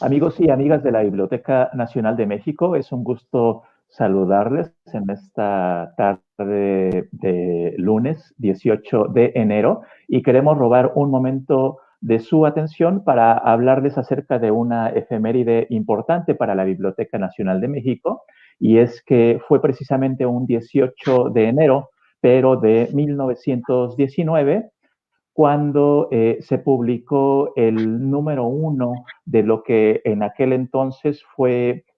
Amigos y amigas de la Biblioteca Nacional de México, es un gusto saludarles en esta tarde de lunes 18 de enero y queremos robar un momento de su atención para hablarles acerca de una efeméride importante para la Biblioteca Nacional de México, y es que fue precisamente un 18 de enero, pero de 1919, cuando se publicó el número 1 de lo que en aquel entonces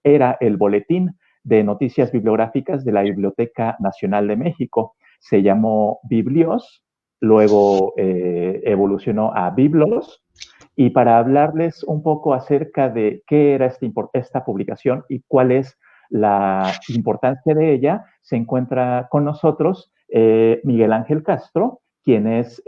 era el Boletín de Noticias Bibliográficas de la Biblioteca Nacional de México. Se llamó Biblios, luego evolucionó a Biblos, y para hablarles un poco acerca de qué era esta publicación y cuál es la importancia de ella, se encuentra con nosotros Miguel Ángel Castro, quien es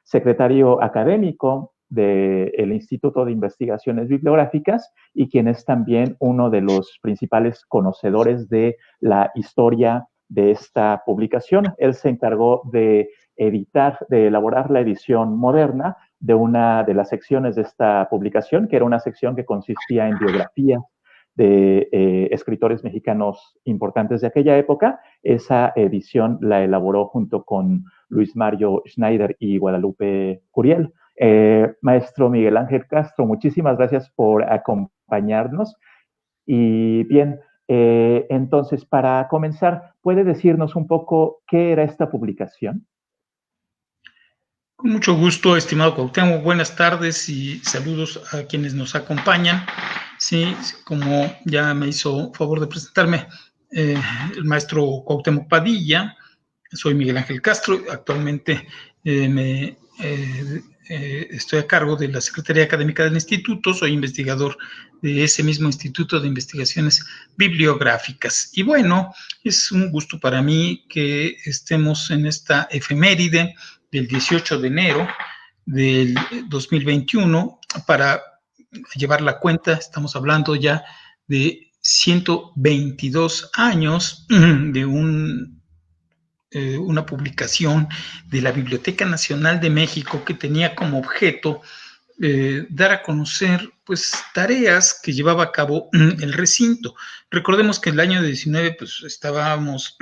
secretario académico del Instituto de Investigaciones Bibliográficas y quien es también uno de los principales conocedores de la historia de esta publicación. Él se encargó de elaborar la edición moderna de una de las secciones de esta publicación, que era una sección que consistía en biografías de escritores mexicanos importantes de aquella época. Esa edición la elaboró junto con Luis Mario Schneider y Guadalupe Curiel. Maestro Miguel Ángel Castro, muchísimas gracias por acompañarnos. Y bien, entonces, para comenzar, ¿puede decirnos un poco qué era esta publicación? Con mucho gusto, estimado Cuauhtémoc. Buenas tardes y saludos a quienes nos acompañan. Sí, como ya me hizo favor de presentarme el maestro Cuauhtémoc Padilla, soy Miguel Ángel Castro. Actualmente estoy a cargo de la Secretaría Académica del Instituto, soy investigador de ese mismo Instituto de Investigaciones Bibliográficas. Y bueno, es un gusto para mí que estemos en esta efeméride del 18 de enero del 2021 para llevar la cuenta. Estamos hablando ya de 122 años de una publicación de la Biblioteca Nacional de México que tenía como objeto dar a conocer pues tareas que llevaba a cabo el recinto. Recordemos que el año 19 pues estábamos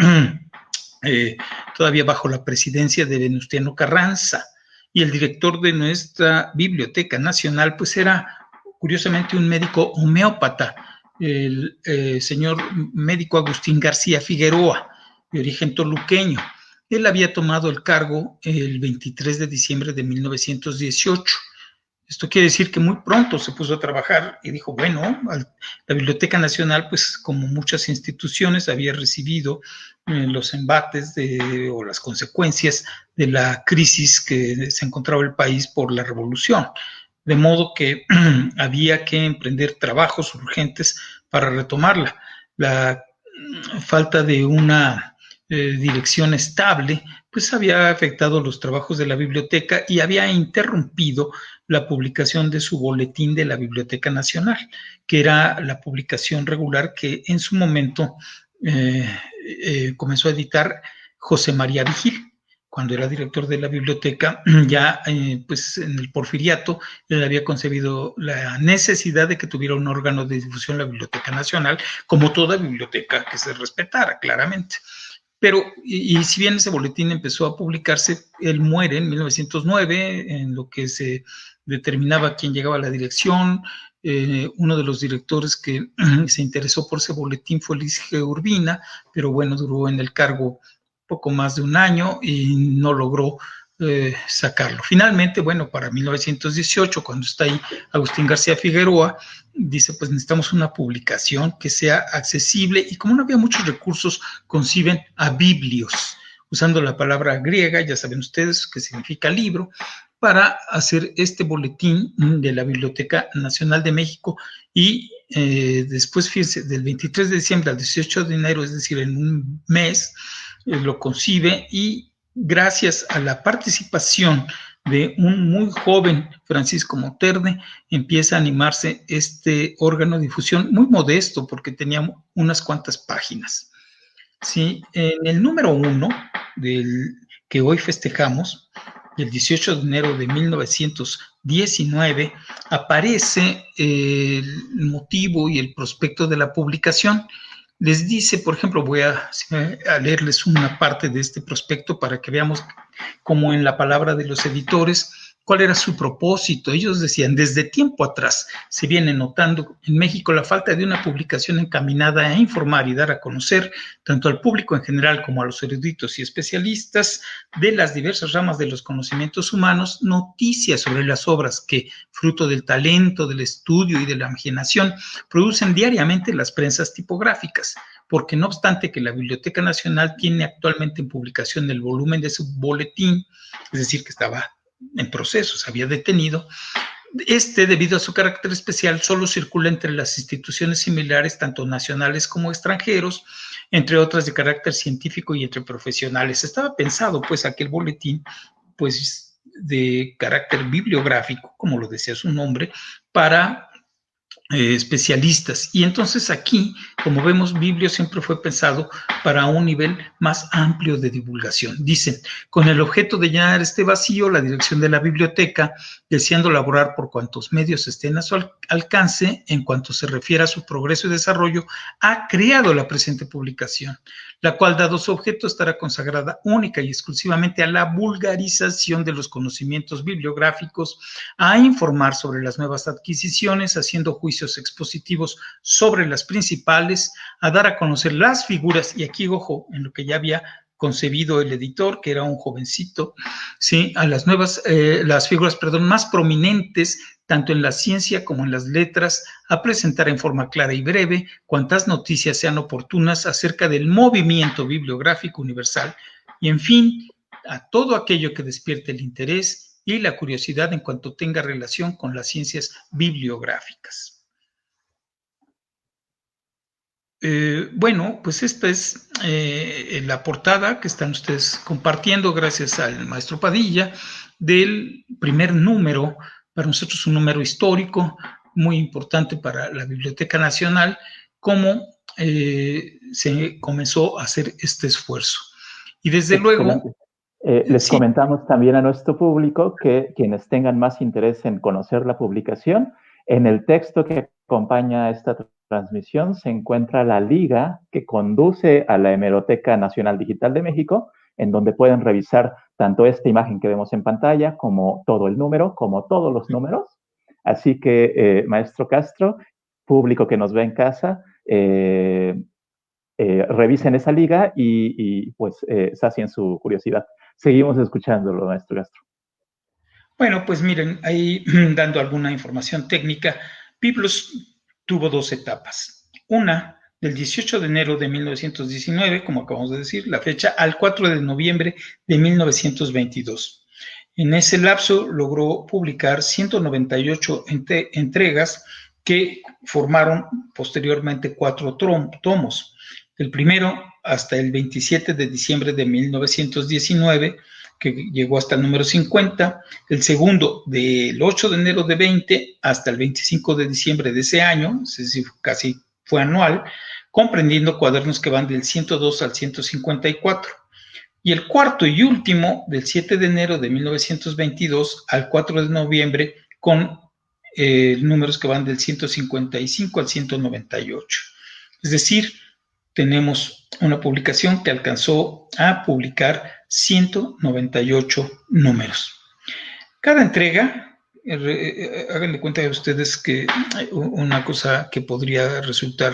todavía bajo la presidencia de Venustiano Carranza, y el director de nuestra Biblioteca Nacional pues era curiosamente un médico homeópata, el señor médico Agustín García Figueroa, de origen toluqueño. Él había tomado el cargo el 23 de diciembre de 1918. Esto quiere decir que muy pronto se puso a trabajar y dijo, bueno, la Biblioteca Nacional, pues como muchas instituciones, había recibido los embates o las consecuencias de la crisis que se encontraba el país por la revolución. De modo que había que emprender trabajos urgentes para retomarla. La falta de una dirección estable, pues había afectado los trabajos de la biblioteca y había interrumpido la publicación de su boletín de la Biblioteca Nacional, que era la publicación regular que en su momento comenzó a editar José María Vigil. Cuando era director de la biblioteca, ya pues en el Porfiriato, él había concebido la necesidad de que tuviera un órgano de difusión la Biblioteca Nacional, como toda biblioteca que se respetara claramente. Pero, y si bien ese boletín empezó a publicarse, él muere en 1909, en lo que se determinaba quién llegaba a la dirección. Uno de los directores que se interesó por ese boletín fue Luis G. Urbina, pero bueno, duró en el cargo poco más de un año y no logró sacarlo. Finalmente, bueno, para 1918, cuando está ahí Agustín García Figueroa, dice, pues necesitamos una publicación que sea accesible, y como no había muchos recursos, conciben a Biblios, usando la palabra griega, ya saben ustedes, que significa libro, para hacer este boletín de la Biblioteca Nacional de México. Y después, fíjense, del 23 de diciembre al 18 de enero, es decir, en un mes, lo concibe, y gracias a la participación de un muy joven Francisco Monterde, empieza a animarse este órgano de difusión muy modesto, porque tenía unas cuantas páginas. Sí, en el número 1 del que hoy festejamos, el 18 de enero de 1919, aparece el motivo y el prospecto de la publicación. Les dice, por ejemplo, voy a leerles una parte de este prospecto para que veamos cómo en la palabra de los editores cuál era su propósito. Ellos decían, desde tiempo atrás se viene notando en México la falta de una publicación encaminada a informar y dar a conocer tanto al público en general como a los eruditos y especialistas de las diversas ramas de los conocimientos humanos, noticias sobre las obras que, fruto del talento, del estudio y de la imaginación, producen diariamente las prensas tipográficas, porque no obstante que la Biblioteca Nacional tiene actualmente en publicación el volumen de su boletín, es decir, que estaba en proceso, se había detenido, debido a su carácter especial, solo circula entre las instituciones similares, tanto nacionales como extranjeros, entre otras de carácter científico y entre profesionales. Estaba pensado, pues, aquel boletín, pues, de carácter bibliográfico, como lo decía su nombre, para especialistas. Y entonces aquí, como vemos, Biblio siempre fue pensado para un nivel más amplio de divulgación. Dicen, con el objeto de llenar este vacío, la dirección de la biblioteca, deseando laborar por cuantos medios estén a su alcance en cuanto se refiere a su progreso y desarrollo, ha creado la presente publicación, la cual, dado su objeto, estará consagrada única y exclusivamente a la vulgarización de los conocimientos bibliográficos, a informar sobre las nuevas adquisiciones, haciendo juicios expositivos sobre las principales, a dar a conocer las figuras, y aquí, ojo, en lo que ya había concebido el editor, que era un jovencito, ¿sí? A las nuevas, las figuras, perdón, más prominentes, tanto en la ciencia como en las letras, a presentar en forma clara y breve cuantas noticias sean oportunas acerca del movimiento bibliográfico universal, y en fin, a todo aquello que despierte el interés y la curiosidad en cuanto tenga relación con las ciencias bibliográficas. Bueno, pues esta es la portada que están ustedes compartiendo gracias al maestro Padilla del primer número, para nosotros un número histórico muy importante para la Biblioteca Nacional, cómo se comenzó a hacer este esfuerzo. Y desde luego... Les comentamos también a nuestro público que quienes tengan más interés en conocer la publicación, en el texto que acompaña esta transmisión se encuentra la liga que conduce a la Hemeroteca Nacional Digital de México, en donde pueden revisar tanto esta imagen que vemos en pantalla como todo el número, como todos los números. Así que, maestro Castro, público que nos ve en casa, revisen esa liga y pues sacien su curiosidad. Seguimos escuchándolo, maestro Castro. Bueno, pues miren, ahí dando alguna información técnica, Biblos tuvo dos etapas. Una, del 18 de enero de 1919, como acabamos de decir, la fecha, al 4 de noviembre de 1922. En ese lapso logró publicar 198 entregas que formaron posteriormente 4 tomos. El primero hasta el 27 de diciembre de 1919, que llegó hasta el número 50, el segundo del 8 de enero de 20 hasta el 25 de diciembre de ese año, es decir, casi fue anual, comprendiendo cuadernos que van del 102 al 154. Y el cuarto y último, del 7 de enero de 1922 al 4 de noviembre, con números que van del 155 al 198. Es decir, tenemos una publicación que alcanzó a publicar 198 números. Cada entrega, háganle cuenta de ustedes que una cosa que podría resultar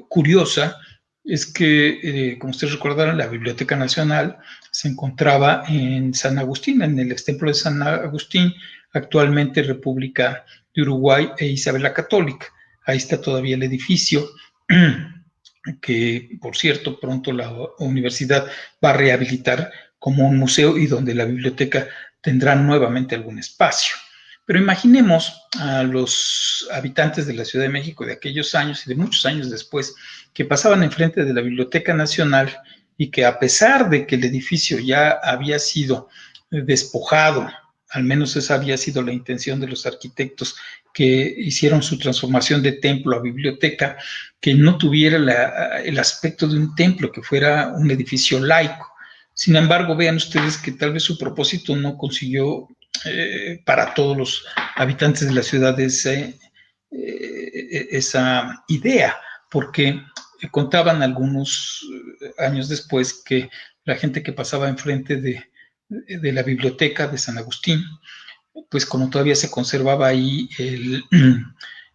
curiosa es que, como ustedes recordarán, la Biblioteca Nacional se encontraba en San Agustín, en el extemplo de San Agustín, actualmente República de Uruguay e Isabel la Católica. Ahí está todavía el edificio, que, por cierto, pronto la universidad va a rehabilitar como un museo y donde la biblioteca tendrá nuevamente algún espacio. Pero imaginemos a los habitantes de la Ciudad de México de aquellos años y de muchos años después que pasaban enfrente de la Biblioteca Nacional y que, a pesar de que el edificio ya había sido despojado, al menos esa había sido la intención de los arquitectos que hicieron su transformación de templo a biblioteca, que no tuviera el aspecto de un templo, que fuera un edificio laico. Sin embargo, vean ustedes que tal vez su propósito no consiguió para todos los habitantes de la ciudad esa idea, porque contaban algunos años después que la gente que pasaba enfrente de la biblioteca de San Agustín, pues como todavía se conservaba ahí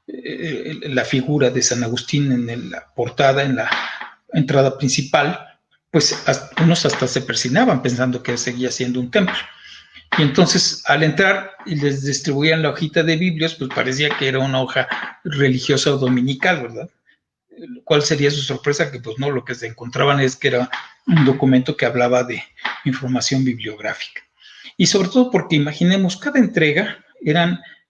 la figura de San Agustín en la portada, en la entrada principal, pues unos hasta se persinaban pensando que seguía siendo un templo. Y entonces al entrar y les distribuían la hojita de Biblios, pues parecía que era una hoja religiosa o dominical, ¿verdad? ¿Cuál sería su sorpresa? Que pues no, lo que se encontraban es que era un documento que hablaba de información bibliográfica. Y sobre todo porque imaginemos, cada entrega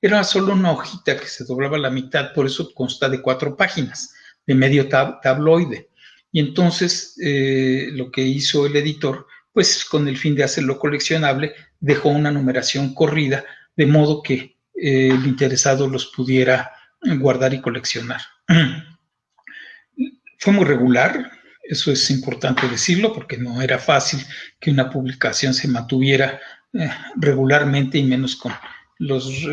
era solo una hojita que se doblaba a la mitad, por eso consta de 4 páginas, de medio tabloide. Y entonces lo que hizo el editor, pues con el fin de hacerlo coleccionable, dejó una numeración corrida, de modo que el interesado los pudiera guardar y coleccionar. Fue muy regular, eso es importante decirlo, porque no era fácil que una publicación se mantuviera regularmente y menos con los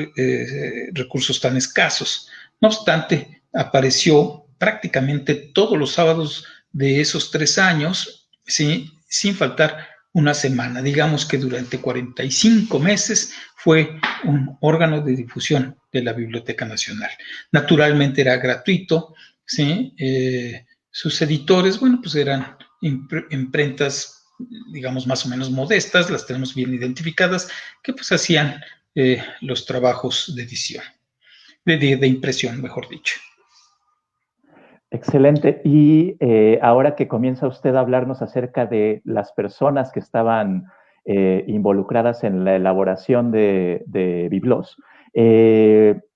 recursos tan escasos. No obstante, apareció prácticamente todos los sábados de esos 3 años, ¿sí? Sin faltar una semana. Digamos que durante 45 meses fue un órgano de difusión de la Biblioteca Nacional. Naturalmente era gratuito, ¿sí? Sus editores, bueno, pues eran imprentas, digamos, más o menos modestas, las tenemos bien identificadas, que pues hacían los trabajos de edición, de impresión, mejor dicho. Excelente. Y ahora que comienza usted a hablarnos acerca de las personas que estaban involucradas en la elaboración de Biblos,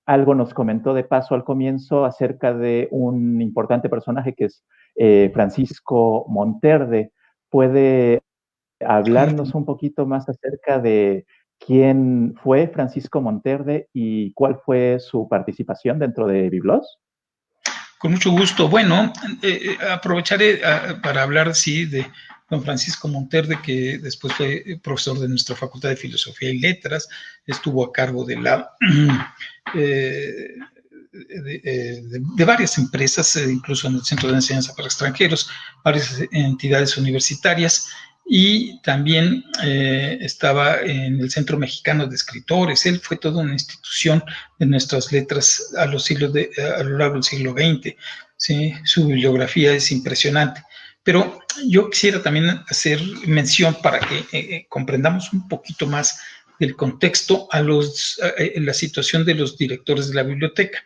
algo nos comentó de paso al comienzo acerca de un importante personaje que es Francisco Monterde. ¿Puede hablarnos un poquito más acerca de quién fue Francisco Monterde y cuál fue su participación dentro de Biblos? Con mucho gusto. Bueno, aprovecharé para hablar, sí, de don Francisco Monterde, que después fue profesor de nuestra Facultad de Filosofía y Letras, estuvo a cargo de varias empresas, incluso en el Centro de Enseñanza para Extranjeros, varias entidades universitarias, y también estaba en el Centro Mexicano de Escritores. Él fue toda una institución de nuestras letras a lo largo del siglo XX. ¿Sí? Su bibliografía es impresionante. Pero yo quisiera también hacer mención para que comprendamos un poquito más del contexto la situación de los directores de la biblioteca.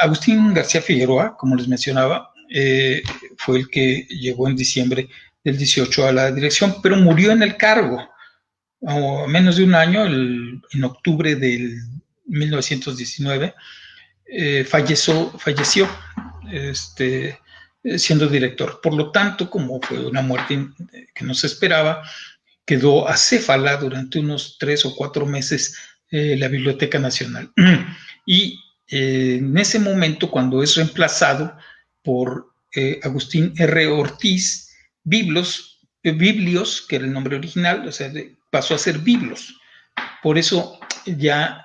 Agustín García Figueroa, como les mencionaba, fue el que llegó en diciembre del 18 a la dirección, pero murió en el cargo a menos de un año, en octubre del 1919, falleció siendo director. Por lo tanto, como fue una muerte que no se esperaba, quedó acéfala durante unos 3 o 4 meses la Biblioteca Nacional. Y en ese momento, cuando es reemplazado por Agustín R. Ortiz, Biblios, que era el nombre original, o sea, pasó a ser Biblos. Por eso ya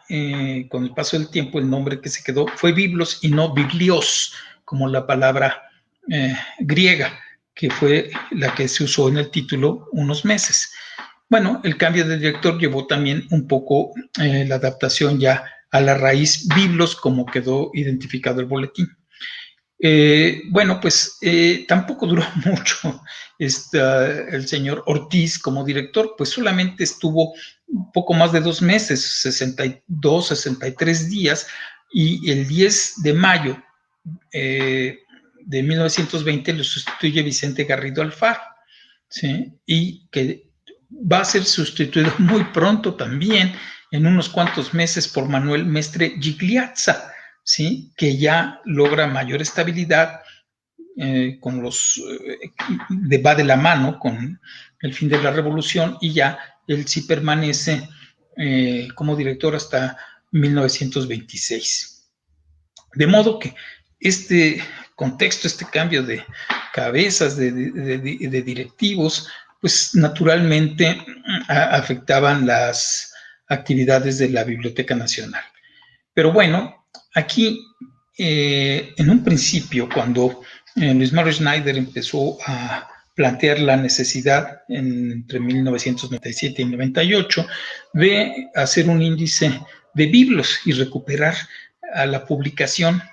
con el paso del tiempo el nombre que se quedó fue Biblos y no Biblios, como la palabra griega, que fue la que se usó en el título unos meses. Bueno, el cambio de director llevó también un poco la adaptación ya a la raíz Biblos, como quedó identificado el boletín. Bueno, pues tampoco duró mucho el señor Ortiz como director, pues solamente estuvo un poco más de 2 meses, 62, 63 días, y el 10 de mayo de 1920 lo sustituye Vicente Garrido Alfaro, ¿sí? Y que va a ser sustituido muy pronto también, en unos cuantos meses, por Manuel Mestre Gigliazza, ¿sí? Que ya logra mayor estabilidad va de la mano con el fin de la revolución, y ya él sí permanece como director hasta 1926. De modo que este contexto, este cambio de cabezas, de directivos, pues naturalmente afectaban las actividades de la Biblioteca Nacional. Pero bueno, aquí en un principio, cuando Luis Mario Schneider empezó a plantear la necesidad entre 1997 y 98 de hacer un índice de biblos y recuperar a la publicación,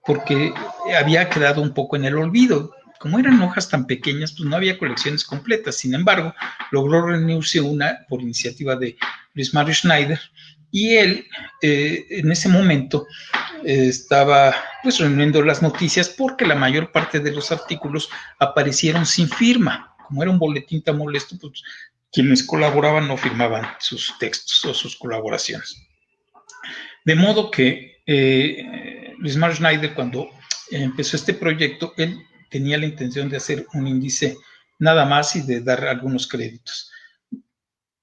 porque había quedado un poco en el olvido. Como eran hojas tan pequeñas, pues no había colecciones completas. Sin embargo, logró reunirse una por iniciativa de Luis Mario Schneider, y él en ese momento estaba pues reuniendo las noticias, porque la mayor parte de los artículos aparecieron sin firma. Como era un boletín tan molesto, pues quienes colaboraban no firmaban sus textos o sus colaboraciones. De modo que Luis Mario Schneider, cuando empezó este proyecto, él tenía la intención de hacer un índice nada más y de dar algunos créditos.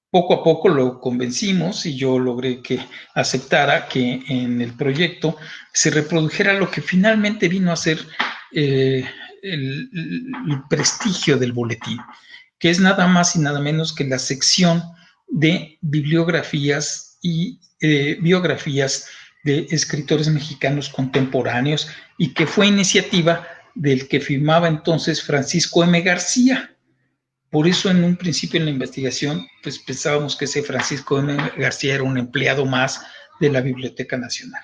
Poco a poco lo convencimos y yo logré que aceptara que en el proyecto se reprodujera lo que finalmente vino a ser el prestigio del boletín, que es nada más y nada menos que la sección de bibliografías y biografías de escritores mexicanos contemporáneos, y que fue iniciativa del que firmaba entonces Francisco M. García. Por eso en un principio en la investigación pues pensábamos que ese Francisco M. García era un empleado más de la Biblioteca Nacional.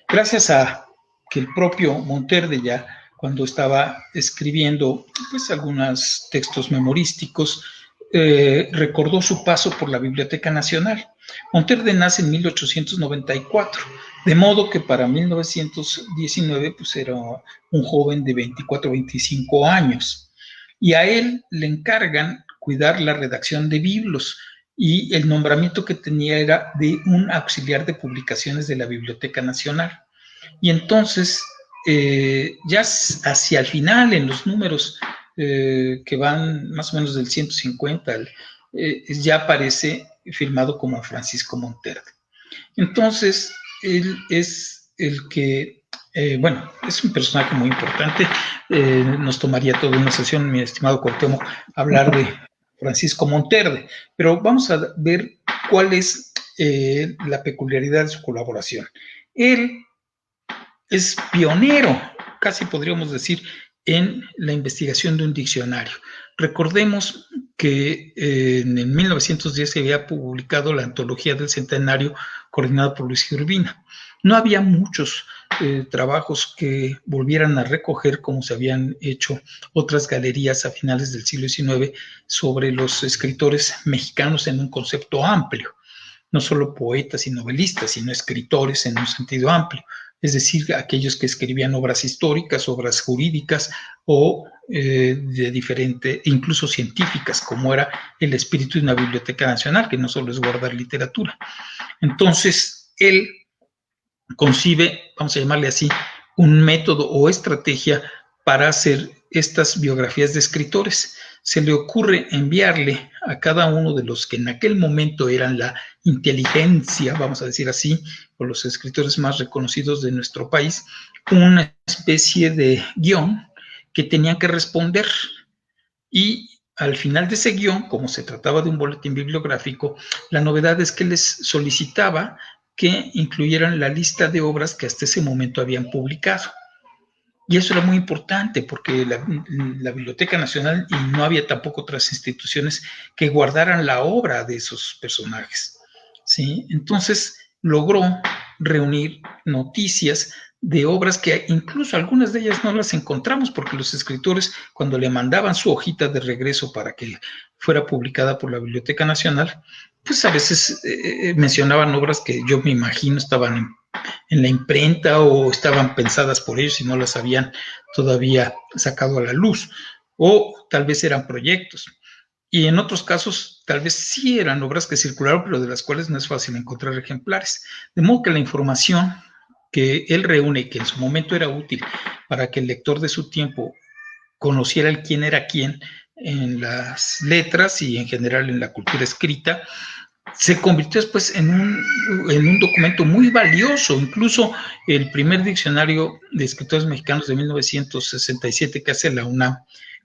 Gracias a que el propio Monterde, ya cuando estaba escribiendo pues algunos textos memorísticos, recordó su paso por la Biblioteca Nacional. Monterde nace en 1894, de modo que para 1919 pues era un joven de 24 o 25 años. Y a él le encargan cuidar la redacción de biblos, y el nombramiento que tenía era de un auxiliar de publicaciones de la Biblioteca Nacional. Y entonces, ya hacia el final, en los números que van más o menos del 150, ya aparece firmado como Francisco Monterde. Entonces, él es el que bueno, es un personaje muy importante. Nos tomaría toda una sesión, mi estimado Cuauhtémoc, hablar de Francisco Monterde, pero vamos a ver cuál es la peculiaridad de su colaboración. Él es pionero, casi podríamos decir, en la investigación de un diccionario. Recordemos que en el 1910 se había publicado la Antología del Centenario, coordinada por Luis Urbina. No había muchos trabajos que volvieran a recoger, como se habían hecho otras galerías a finales del siglo XIX, sobre los escritores mexicanos en un concepto amplio. No solo poetas y novelistas, sino escritores en un sentido amplio. Es decir, aquellos que escribían obras históricas, obras jurídicas o de diferente, incluso científicas, como era el espíritu de una biblioteca nacional, que no solo es guardar literatura. Entonces, él concibe, vamos a llamarle así, un método o estrategia para hacer estas biografías de escritores. Se le ocurre enviarle a cada uno de los que en aquel momento eran la inteligencia, vamos a decir así, o los escritores más reconocidos de nuestro país, una especie de guión que tenían que responder. Y al final de ese guión, como se trataba de un boletín bibliográfico, la novedad es que les solicitaba que incluyeran la lista de obras que hasta ese momento habían publicado. Y eso era muy importante, porque la Biblioteca Nacional, y no había tampoco otras instituciones que guardaran la obra de esos personajes, ¿sí? Entonces logró reunir noticias de obras que incluso algunas de ellas no las encontramos, porque los escritores, cuando le mandaban su hojita de regreso para que fuera publicada por la Biblioteca Nacional, pues a veces mencionaban obras que yo me imagino estaban en la imprenta o estaban pensadas por ellos y no las habían todavía sacado a la luz, o tal vez eran proyectos. Y en otros casos, tal vez sí eran obras que circularon, pero de las cuales no es fácil encontrar ejemplares. De modo que la información que él reúne y que en su momento era útil para que el lector de su tiempo conociera el quién era quién en las letras y en general en la cultura escrita, se convirtió después en un documento muy valioso. Incluso el primer diccionario de escritores mexicanos de 1967 que hace la UNAM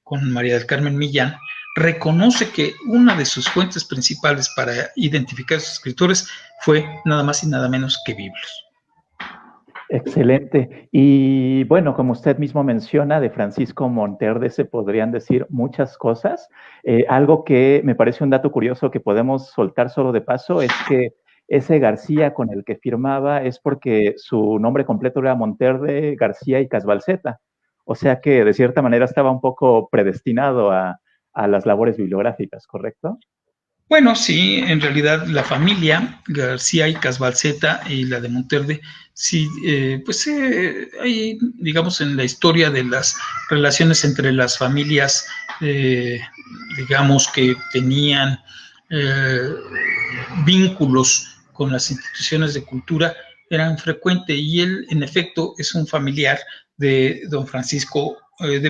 con María del Carmen Millán, reconoce que una de sus fuentes principales para identificar a sus escritores fue nada más y nada menos que Biblos. Excelente. Y bueno, como usted mismo menciona, de Francisco Monterde se podrían decir muchas cosas. Algo que me parece un dato curioso que podemos soltar solo de paso es que ese García con el que firmaba es porque su nombre completo era Monterde García y Casbalceta. O sea que de cierta manera estaba un poco predestinado a las labores bibliográficas, ¿correcto? Bueno, sí, en realidad la familia García y Casbalceta y la de Monterde, sí, pues hay, digamos, en la historia de las relaciones entre las familias, digamos, que tenían eh, vínculos con las instituciones de cultura, eran frecuentes y él, en efecto, es un familiar de don Francisco,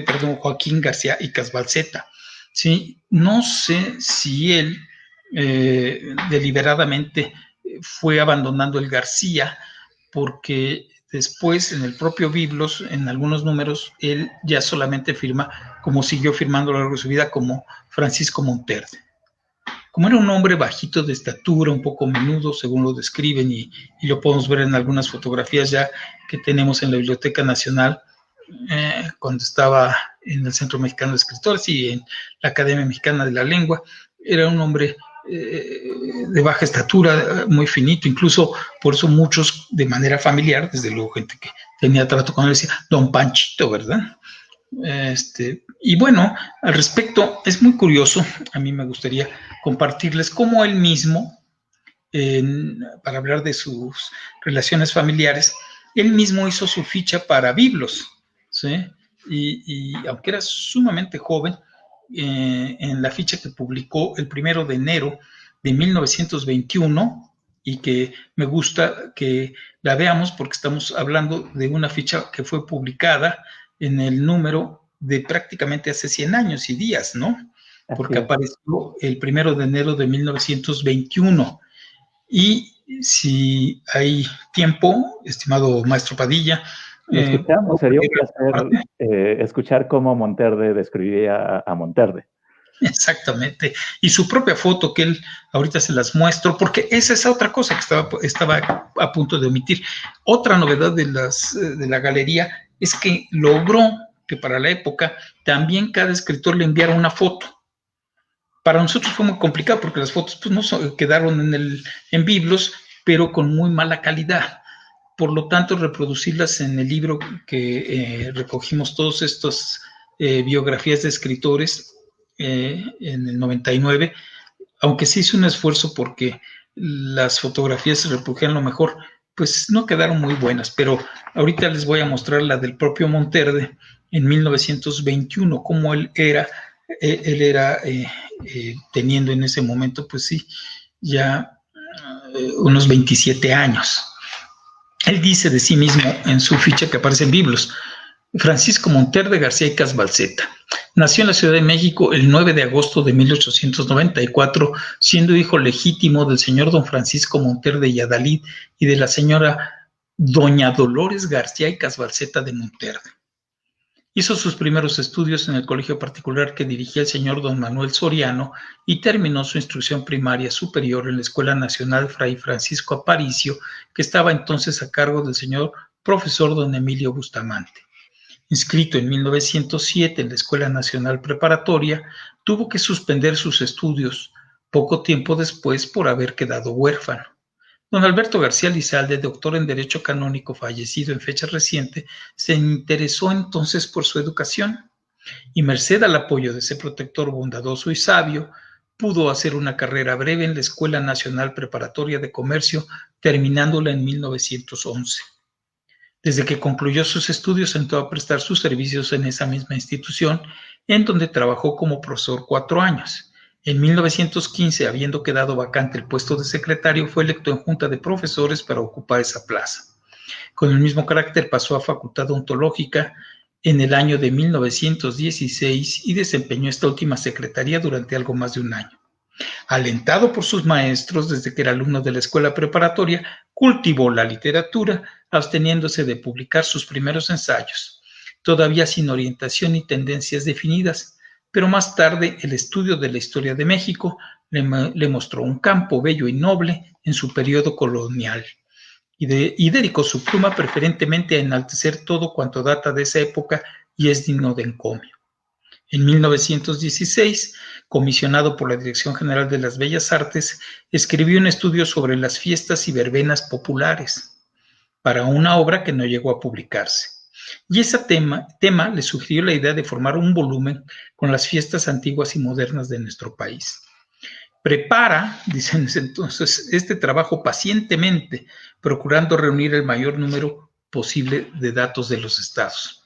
perdón, Joaquín García y Casbalceta. Sí, no sé si él deliberadamente fue abandonando el García, porque después en el propio Biblos, en algunos números, él ya solamente firma, como siguió firmando a lo largo de su vida, como Francisco Monterde. Como era un hombre bajito de estatura, un poco menudo, según lo describen, y lo podemos ver en algunas fotografías ya que tenemos en la Biblioteca Nacional, cuando estaba en el Centro Mexicano de Escritores y en la Academia Mexicana de la Lengua, era un hombre de baja estatura, muy finito, incluso por eso muchos de manera familiar, desde luego gente que tenía trato con él decía, don Panchito, ¿verdad? Y bueno, al respecto, es muy curioso, a mí me gustaría compartirles cómo él mismo, para hablar de sus relaciones familiares, él mismo hizo su ficha para Biblos, ¿sí? Y aunque era sumamente joven, en la ficha que publicó el 1 de enero de 1921, y que me gusta que la veamos porque estamos hablando de una ficha que fue publicada en el número de prácticamente hace 100 años y días, ¿no? Porque apareció el 1 de enero de 1921. Y si hay tiempo, estimado maestro Padilla, lo escuchamos, sería un placer escuchar cómo Monterde describía a Monterde. Exactamente. Y su propia foto, que él ahorita se las muestro, porque esa es otra cosa que estaba a punto de omitir. Otra novedad de la galería es que logró que para la época también cada escritor le enviara una foto. Para nosotros fue muy complicado porque las fotos pues, no quedaron en Biblos, pero con muy mala calidad. Por lo tanto, reproducirlas en el libro que recogimos todas estas biografías de escritores en el 99, aunque sí hice un esfuerzo porque las fotografías se reprodujeran lo mejor, pues no quedaron muy buenas, pero ahorita les voy a mostrar la del propio Monterde en 1921, cómo él era teniendo en ese momento, pues sí, ya unos 27 años. Él dice de sí mismo en su ficha que aparece en Biblos, Francisco Monterde García y Casbalceta. Nació en la Ciudad de México el 9 de agosto de 1894, siendo hijo legítimo del señor don Francisco Monterde y Adalid y de la señora doña Dolores García y Casbalceta de Monterde. Hizo sus primeros estudios en el colegio particular que dirigía el señor don Manuel Soriano y terminó su instrucción primaria superior en la Escuela Nacional Fray Francisco Aparicio, que estaba entonces a cargo del señor profesor don Emilio Bustamante. Inscrito en 1907 en la Escuela Nacional Preparatoria, tuvo que suspender sus estudios poco tiempo después por haber quedado huérfano. Don Alberto García Lizalde, doctor en Derecho Canónico fallecido en fecha reciente, se interesó entonces por su educación y merced al apoyo de ese protector bondadoso y sabio, pudo hacer una carrera breve en la Escuela Nacional Preparatoria de Comercio, terminándola en 1911. Desde que concluyó sus estudios, entró a prestar sus servicios en esa misma institución, en donde trabajó como profesor 4 años. En 1915, habiendo quedado vacante el puesto de secretario, fue electo en junta de profesores para ocupar esa plaza. Con el mismo carácter pasó a Facultad Ontológica en el año de 1916 y desempeñó esta última secretaría durante algo más de un año. Alentado por sus maestros desde que era alumno de la escuela preparatoria, cultivó la literatura, absteniéndose de publicar sus primeros ensayos, todavía sin orientación y tendencias definidas, pero más tarde el estudio de la historia de México le mostró un campo bello y noble en su periodo colonial y dedicó su pluma preferentemente a enaltecer todo cuanto data de esa época y es digno de encomio. En 1916, comisionado por la Dirección General de las Bellas Artes, escribió un estudio sobre las fiestas y verbenas populares para una obra que no llegó a publicarse. Y ese tema le sugirió la idea de formar un volumen con las fiestas antiguas y modernas de nuestro país. Prepara, dicen entonces, este trabajo pacientemente, procurando reunir el mayor número posible de datos de los estados.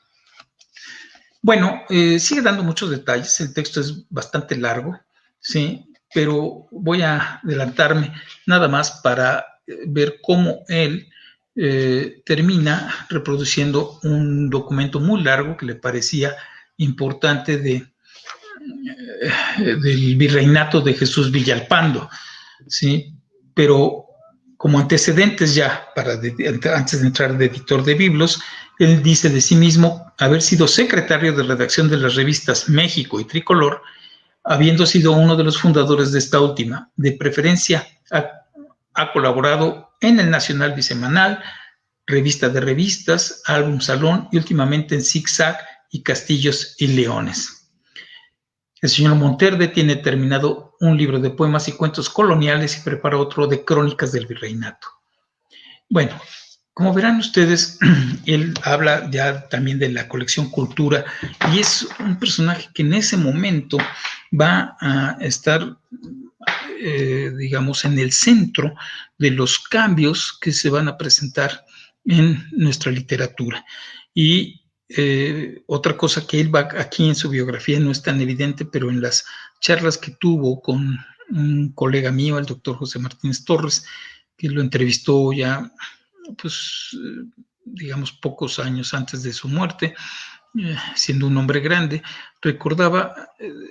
Bueno, sigue dando muchos detalles, el texto es bastante largo, ¿sí? Pero voy a adelantarme nada más para ver cómo él termina reproduciendo un documento muy largo que le parecía importante del virreinato de Jesús Villalpando, ¿sí? Pero como antecedentes ya, antes de entrar de editor de Biblos, él dice de sí mismo haber sido secretario de redacción de las revistas México y Tricolor, habiendo sido uno de los fundadores de esta última. De preferencia, ha colaborado en el Nacional Bisemanal, Revista de Revistas, Álbum Salón y últimamente en Zigzag y Castillos y Leones. El señor Monterde tiene terminado un libro de poemas y cuentos coloniales y prepara otro de crónicas del virreinato. Bueno, como verán ustedes, él habla ya también de la colección Cultura y es un personaje que en ese momento va a estar, digamos, en el centro de los cambios que se van a presentar en nuestra literatura. Y otra cosa que él va aquí en su biografía no es tan evidente, pero en las charlas que tuvo con un colega mío, el doctor José Martínez Torres, que lo entrevistó ya, pues, digamos, pocos años antes de su muerte, siendo un hombre grande, recordaba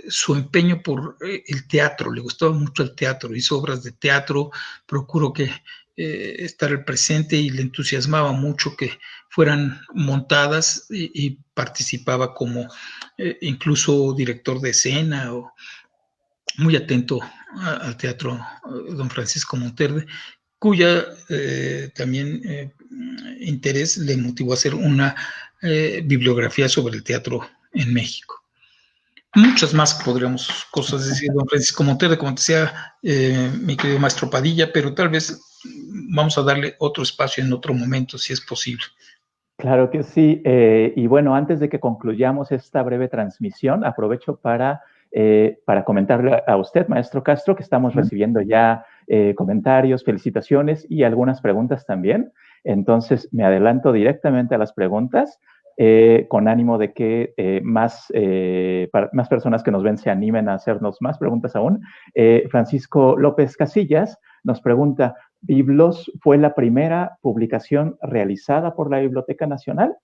su empeño por el teatro, le gustaba mucho el teatro, hizo obras de teatro, procuró que estar al presente y le entusiasmaba mucho que fueran montadas y participaba como incluso director de escena o muy atento al teatro don Francisco Monterde, cuya también interés le motivó a hacer una bibliografía sobre el teatro en México. Muchas más podríamos cosas decir don Francisco Monterde, como decía mi querido maestro Padilla, pero tal vez vamos a darle otro espacio en otro momento, si es posible. Claro que sí. Y bueno, antes de que concluyamos esta breve transmisión, aprovecho para comentarle a usted, maestro Castro, que estamos recibiendo ya comentarios, felicitaciones y algunas preguntas también. Entonces, me adelanto directamente a las preguntas con ánimo de que más personas que nos ven se animen a hacernos más preguntas aún. Francisco López Casillas nos pregunta, ¿Biblos fue la primera publicación realizada por la Biblioteca Nacional?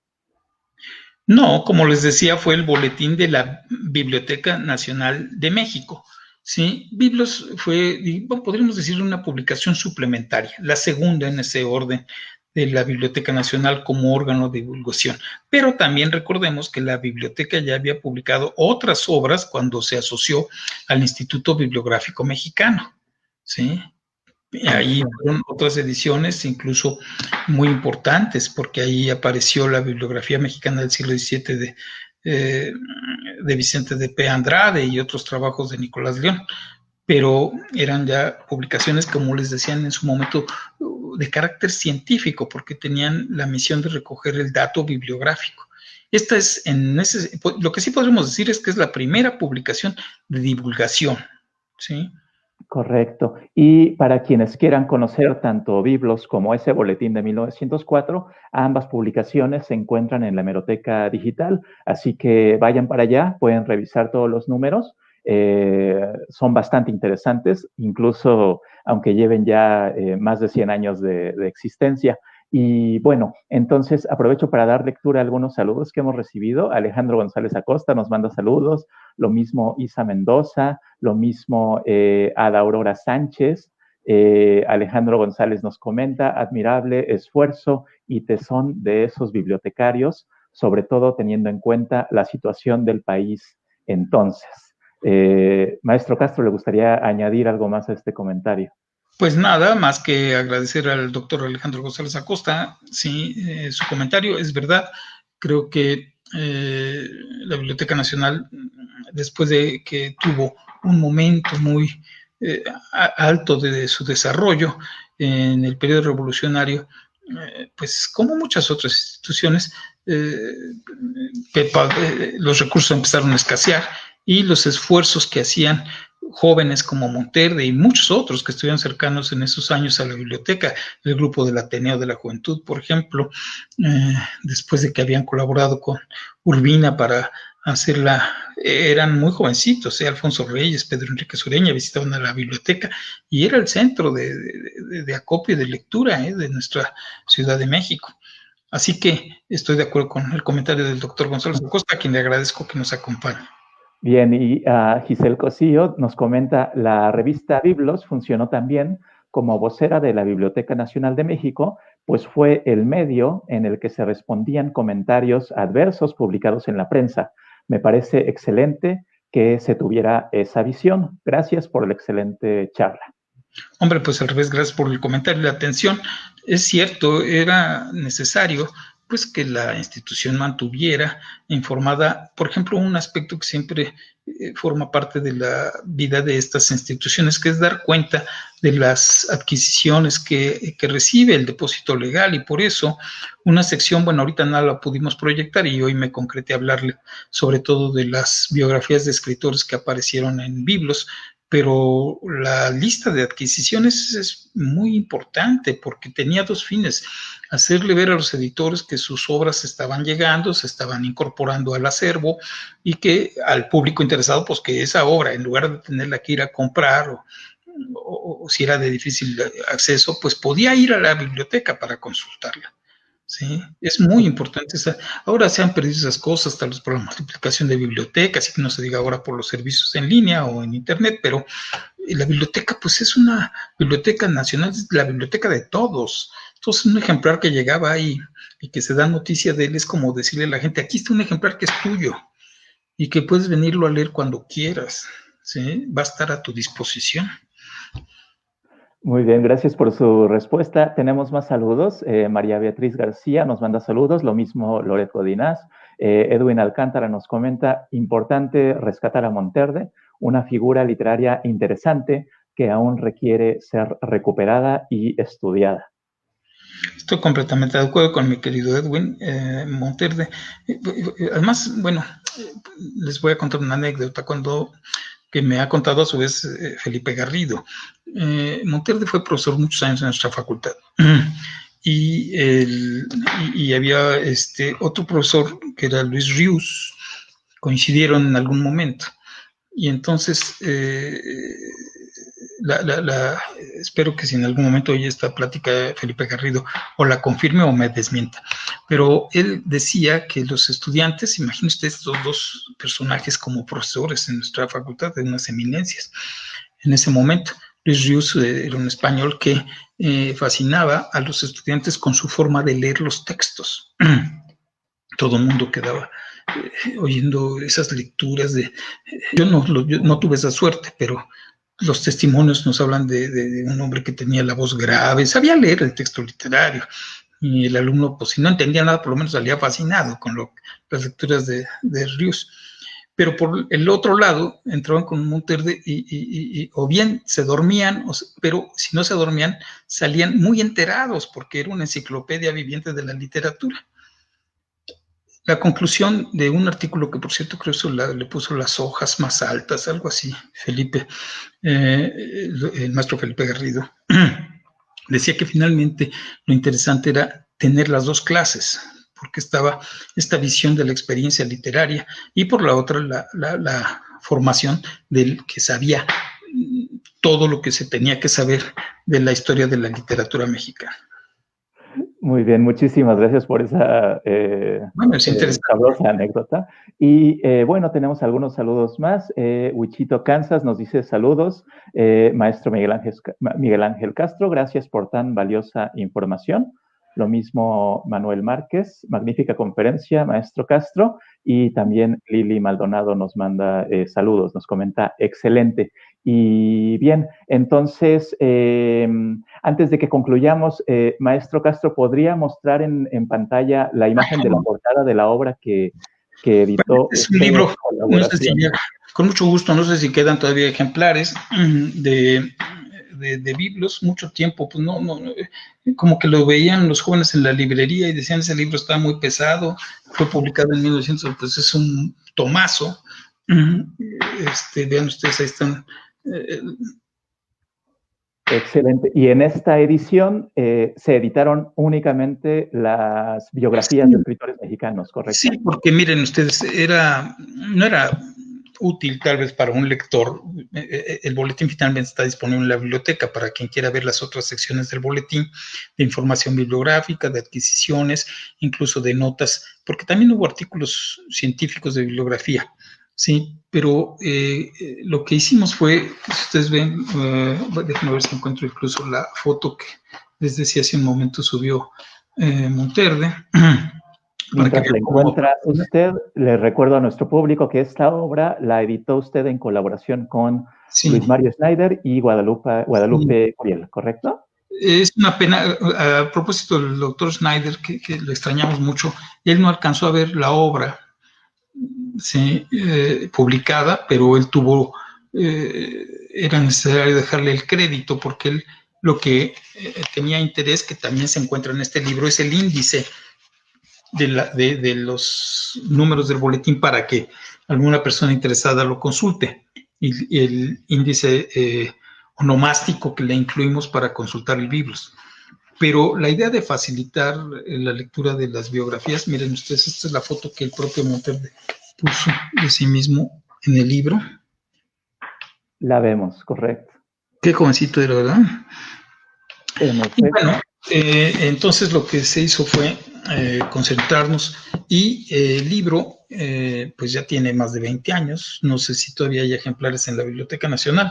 No, como les decía, fue el boletín de la Biblioteca Nacional de México. Sí, Biblos fue, podríamos decir, una publicación suplementaria, la segunda en ese orden de la Biblioteca Nacional como órgano de divulgación. Pero también recordemos que la biblioteca ya había publicado otras obras cuando se asoció al Instituto Bibliográfico Mexicano. ¿Sí? Ahí fueron otras ediciones, incluso muy importantes, porque ahí apareció la bibliografía mexicana del siglo XVII de Vicente de P. Andrade y otros trabajos de Nicolás León, pero eran ya publicaciones, como les decían en su momento, de carácter científico, porque tenían la misión de recoger el dato bibliográfico. Esta es, lo que sí podemos decir es que es la primera publicación de divulgación, ¿sí? Correcto. Y para quienes quieran conocer tanto Biblos como ese boletín de 1904, ambas publicaciones se encuentran en la hemeroteca digital, así que vayan para allá, pueden revisar todos los números. Son bastante interesantes, incluso aunque lleven ya más de 100 años de existencia. Y bueno, entonces aprovecho para dar lectura a algunos saludos que hemos recibido. Alejandro González Acosta nos manda saludos, lo mismo Isa Mendoza, lo mismo Ada Aurora Sánchez. Alejandro González nos comenta, admirable esfuerzo y tesón de esos bibliotecarios, sobre todo teniendo en cuenta la situación del país entonces. Maestro Castro, ¿le gustaría añadir algo más a este comentario? Pues nada, más que agradecer al doctor Alejandro González Acosta, sí, su comentario, es verdad, creo que la Biblioteca Nacional, después de que tuvo un momento muy alto de su desarrollo en el periodo revolucionario, pues como muchas otras instituciones, los recursos empezaron a escasear y los esfuerzos que hacían jóvenes como Monterde y muchos otros que estuvieron cercanos en esos años a la biblioteca, el grupo del Ateneo de la Juventud, por ejemplo, después de que habían colaborado con Urbina para hacerla, eran muy jovencitos, Alfonso Reyes, Pedro Enrique Sureña visitaban a la biblioteca y era el centro de acopio y de lectura de nuestra Ciudad de México. Así que estoy de acuerdo con el comentario del doctor González Acosta, a quien le agradezco que nos acompañe. Bien, y Giselle Cosío nos comenta, la revista Biblos funcionó también como vocera de la Biblioteca Nacional de México, pues fue el medio en el que se respondían comentarios adversos publicados en la prensa. Me parece excelente que se tuviera esa visión. Gracias por la excelente charla. Hombre, pues al revés, gracias por el comentario y la atención. Es cierto, era necesario pues que la institución mantuviera informada, por ejemplo, un aspecto que siempre forma parte de la vida de estas instituciones, que es dar cuenta de las adquisiciones que recibe el depósito legal, y por eso una sección, bueno, ahorita nada la pudimos proyectar y hoy me concreté a hablarle sobre todo de las biografías de escritores que aparecieron en Biblos, pero la lista de adquisiciones es muy importante porque tenía dos fines: hacerle ver a los editores que sus obras estaban llegando, se estaban incorporando al acervo, y que al público interesado, pues que esa obra, en lugar de tenerla que ir a comprar o si era de difícil acceso, pues podía ir a la biblioteca para consultarla. Sí, es muy importante. Ahora se han perdido esas cosas, tal vez por la multiplicación de bibliotecas, y que no se diga ahora por los servicios en línea o en internet, pero la biblioteca pues es una biblioteca nacional, es la biblioteca de todos. Entonces un ejemplar que llegaba ahí y que se da noticia de él es como decirle a la gente: aquí está un ejemplar que es tuyo y que puedes venirlo a leer cuando quieras, ¿sí? Va a estar a tu disposición. Muy bien, gracias por su respuesta. Tenemos más saludos. María Beatriz García nos manda saludos, lo mismo Loreto Dinás. Edwin Alcántara nos comenta, importante rescatar a Monterde, una figura literaria interesante que aún requiere ser recuperada y estudiada. Estoy completamente de acuerdo con mi querido Edwin Monterde. Además, bueno, les voy a contar una anécdota que me ha contado a su vez Felipe Garrido. Monterde fue profesor muchos años en nuestra facultad. Y había otro profesor que era Luis Rius, coincidieron en algún momento. Y entonces, espero que si en algún momento oye esta plática de Felipe Garrido, o la confirme o me desmienta. Pero él decía que los estudiantes, imaginen ustedes estos dos personajes como profesores en nuestra facultad, de unas eminencias. En ese momento, Luis Rius era un español que fascinaba a los estudiantes con su forma de leer los textos. Todo el mundo quedaba oyendo esas lecturas yo no tuve esa suerte, pero los testimonios nos hablan de un hombre que tenía la voz grave, sabía leer el texto literario, y el alumno, pues si no entendía nada, por lo menos salía fascinado con las lecturas de Rius. Pero por el otro lado, entraban con Monterde y o bien se dormían, pero si no se dormían, salían muy enterados, porque era una enciclopedia viviente de la literatura. La conclusión de un artículo que, por cierto, creo que le puso las hojas más altas, algo así, Felipe, el maestro Felipe Garrido, decía que finalmente lo interesante era tener las dos clases, porque estaba esta visión de la experiencia literaria y por la otra la formación del que sabía todo lo que se tenía que saber de la historia de la literatura mexicana. Muy bien, muchísimas gracias por esa sabrosa anécdota. Y bueno, tenemos algunos saludos más. Wichito Kansas nos dice saludos. Maestro Miguel Ángel Castro, gracias por tan valiosa información. lo mismo Manuel Márquez, magnífica conferencia, maestro Castro, y también Lili Maldonado nos manda saludos, nos comenta excelente. Y bien, entonces, antes de que concluyamos, maestro Castro, ¿podría mostrar en pantalla la imagen de la portada de la obra que editó es un usted en libro, no sé si colaboración? con mucho gusto, no sé si quedan todavía ejemplares de Biblos, mucho tiempo, pues como que lo veían los jóvenes en la librería y decían ese libro está muy pesado, fue publicado en 1900, pues es un tomazo. Vean ustedes, ahí están. Excelente. Y en esta edición se editaron únicamente las biografías de escritores mexicanos, ¿correcto? Sí, porque miren ustedes, no era útil tal vez para un lector. El boletín finalmente está disponible en la biblioteca para quien quiera ver las otras secciones del boletín, de información bibliográfica, de adquisiciones, incluso de notas, porque también hubo artículos científicos de bibliografía, sí, pero lo que hicimos fue, si ustedes ven, déjenme ver si encuentro incluso la foto que les decía hace un momento subió Monterde. Mientras la encuentra usted, le recuerdo a nuestro público que esta obra la editó usted en colaboración con Luis Mario Schneider y Guadalupe Curiel, ¿correcto? Es una pena, a propósito del doctor Schneider, que lo extrañamos mucho, él no alcanzó a ver la obra publicada, pero él era necesario dejarle el crédito porque él lo que tenía interés, que también se encuentra en este libro, es el índice de los números del boletín para que alguna persona interesada lo consulte. Y el índice onomástico que le incluimos para consultar el Biblos. Pero la idea de facilitar la lectura de las biografías, miren ustedes, esta es la foto que el propio Monterde puso de sí mismo en el libro. La vemos, correcto. Qué jovencito era, ¿verdad? Y bueno, entonces lo que se hizo fue concentrarnos y el libro pues ya tiene más de 20 años, no sé si todavía hay ejemplares en la Biblioteca Nacional,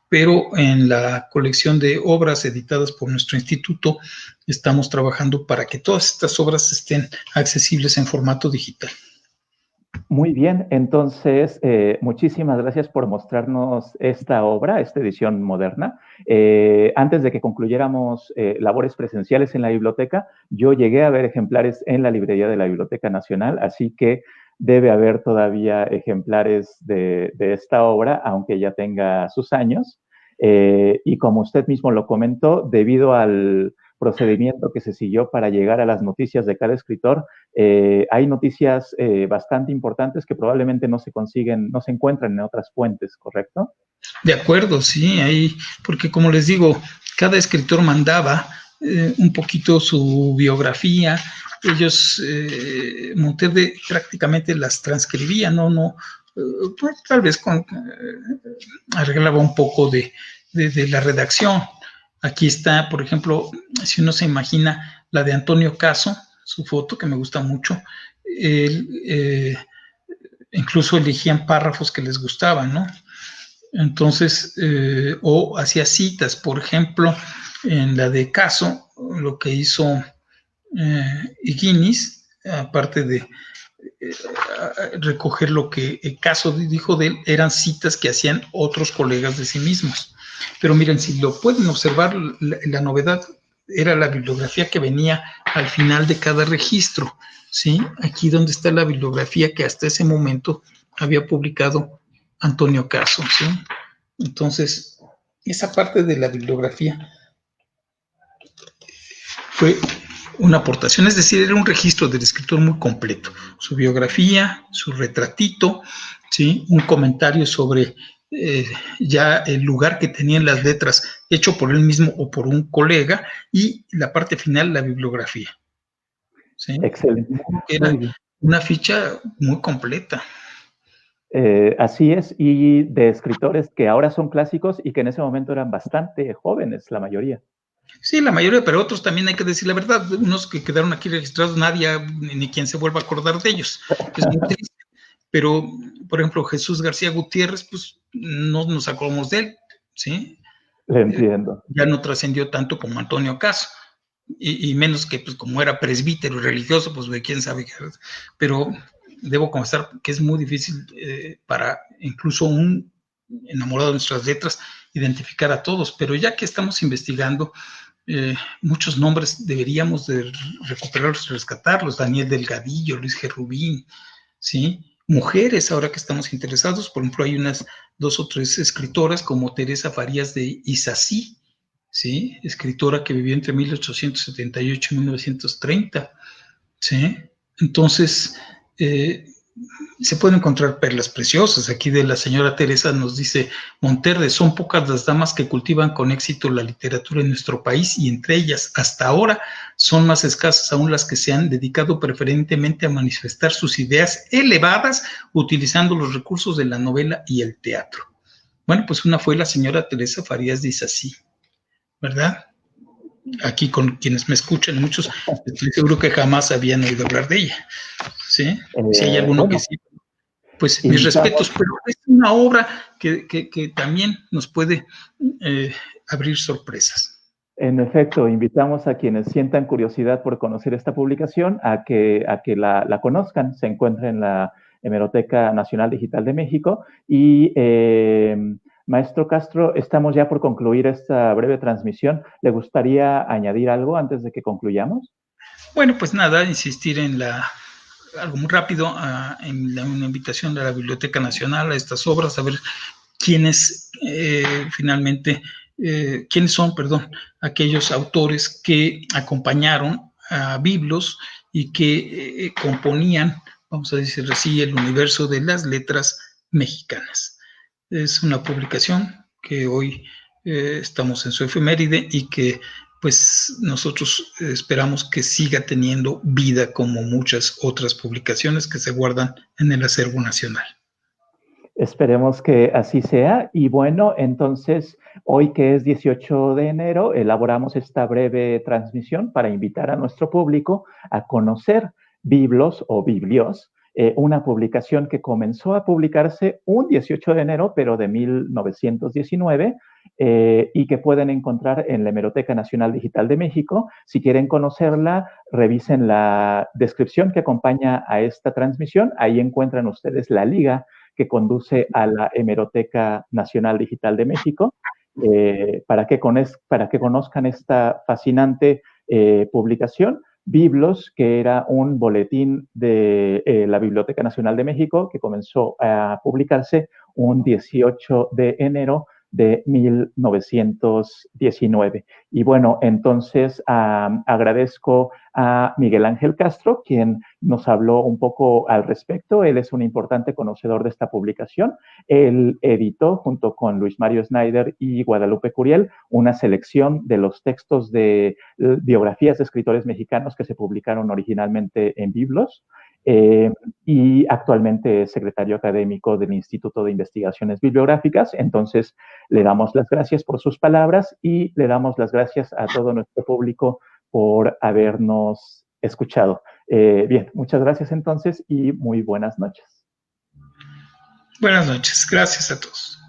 pero en la colección de obras editadas por nuestro instituto estamos trabajando para que todas estas obras estén accesibles en formato digital. Muy bien, entonces muchísimas gracias por mostrarnos esta obra, esta edición moderna. Antes de que concluyéramos labores presenciales en la biblioteca, yo llegué a ver ejemplares en la librería de la Biblioteca Nacional, así que debe haber todavía ejemplares de esta obra, aunque ya tenga sus años. Y como usted mismo lo comentó, debido al procedimiento que se siguió para llegar a las noticias de cada escritor, hay noticias bastante importantes que probablemente no se consiguen, no se encuentran en otras fuentes, ¿correcto? De acuerdo, sí, porque como les digo, cada escritor mandaba un poquito su biografía, ellos, Monterde prácticamente las transcribía, pues, tal vez arreglaba un poco de la redacción. Aquí está, por ejemplo, si uno se imagina la de Antonio Caso, su foto, que me gusta mucho, incluso elegían párrafos que les gustaban, ¿no? Entonces, o hacía citas, por ejemplo, en la de Caso, lo que hizo Higuinis, aparte de recoger lo que Caso dijo de él, eran citas que hacían otros colegas de sí mismos. Pero miren, si lo pueden observar, la novedad era la bibliografía que venía al final de cada registro, ¿sí? Aquí donde está la bibliografía que hasta ese momento había publicado Antonio Caso, ¿sí? Entonces, esa parte de la bibliografía fue una aportación, es decir, era un registro del escritor muy completo, su biografía, su retratito, ¿sí? Un comentario sobre ya el lugar que tenían las letras hecho por él mismo o por un colega y la parte final, la bibliografía. ¿Sí? Excelente. Era una ficha muy completa. Así es, y de escritores que ahora son clásicos y que en ese momento eran bastante jóvenes, la mayoría. Sí, la mayoría, pero otros también hay que decir la verdad. Unos que quedaron aquí registrados, nadie, ni quien se vuelva a acordar de ellos. Es muy triste. Pero, por ejemplo, Jesús García Gutiérrez, pues no nos acordamos de él, ¿sí? Le entiendo. Ya no trascendió tanto como Antonio Caso. y menos que pues como era presbítero religioso, pues de quién sabe qué, pero debo confesar que es muy difícil para incluso un enamorado de nuestras letras identificar a todos, pero ya que estamos investigando, muchos nombres deberíamos de recuperarlos, rescatarlos, Daniel Delgadillo, Luis G. Rubín, ¿sí? Mujeres, ahora que estamos interesados, por ejemplo, hay unas 2 o 3 escritoras como Teresa Farías de Izací, ¿sí? Escritora que vivió entre 1878 y 1930, ¿sí? Entonces, eh, se pueden encontrar perlas preciosas. Aquí de la señora Teresa nos dice Monterde, son pocas las damas que cultivan con éxito la literatura en nuestro país y entre ellas, hasta ahora, son más escasas aún las que se han dedicado preferentemente a manifestar sus ideas elevadas utilizando los recursos de la novela y el teatro. Bueno, pues una fue la señora Teresa Farías de Izací, ¿verdad? Aquí con quienes me escuchan, muchos, estoy seguro que jamás habían oído hablar de ella, ¿sí? Si hay alguno que Bueno, sí, pues mis invitamos. respetos, pero es una obra que también nos puede abrir sorpresas. En efecto, invitamos a quienes sientan curiosidad por conocer esta publicación a que la conozcan. Se encuentra en la Hemeroteca Nacional Digital de México. Y, maestro Castro, estamos ya por concluir esta breve transmisión. ¿Le gustaría añadir algo antes de que concluyamos? Bueno, pues nada, insistir en algo muy rápido, una invitación de la Biblioteca Nacional a estas obras, a ver quiénes finalmente, quiénes son, perdón, aquellos autores que acompañaron a Biblos y que componían, vamos a decir así, el universo de las letras mexicanas. Es una publicación que hoy estamos en su efeméride y que pues nosotros esperamos que siga teniendo vida como muchas otras publicaciones que se guardan en el acervo nacional. Esperemos que así sea. Y bueno, entonces, hoy que es 18 de enero, elaboramos esta breve transmisión para invitar a nuestro público a conocer Biblos o Biblios, una publicación que comenzó a publicarse un 18 de enero, pero de 1919, y que pueden encontrar en la Hemeroteca Nacional Digital de México. Si quieren conocerla, revisen la descripción que acompaña a esta transmisión. Ahí encuentran ustedes la liga que conduce a la Hemeroteca Nacional Digital de México, para que conozcan esta fascinante publicación. Biblos, que era un boletín de la Biblioteca Nacional de México, que comenzó a publicarse un 18 de enero de 1919. Y bueno, entonces agradezco a Miguel Ángel Castro, quien nos habló un poco al respecto. Él es un importante conocedor de esta publicación. Él editó, junto con Luis Mario Snyder y Guadalupe Curiel, una selección de los textos de biografías de escritores mexicanos que se publicaron originalmente en Biblos. Y actualmente es secretario académico del Instituto de Investigaciones Bibliográficas. Entonces, le damos las gracias por sus palabras y le damos las gracias a todo nuestro público por habernos escuchado. Bien, muchas gracias entonces y muy buenas noches. Buenas noches, gracias a todos.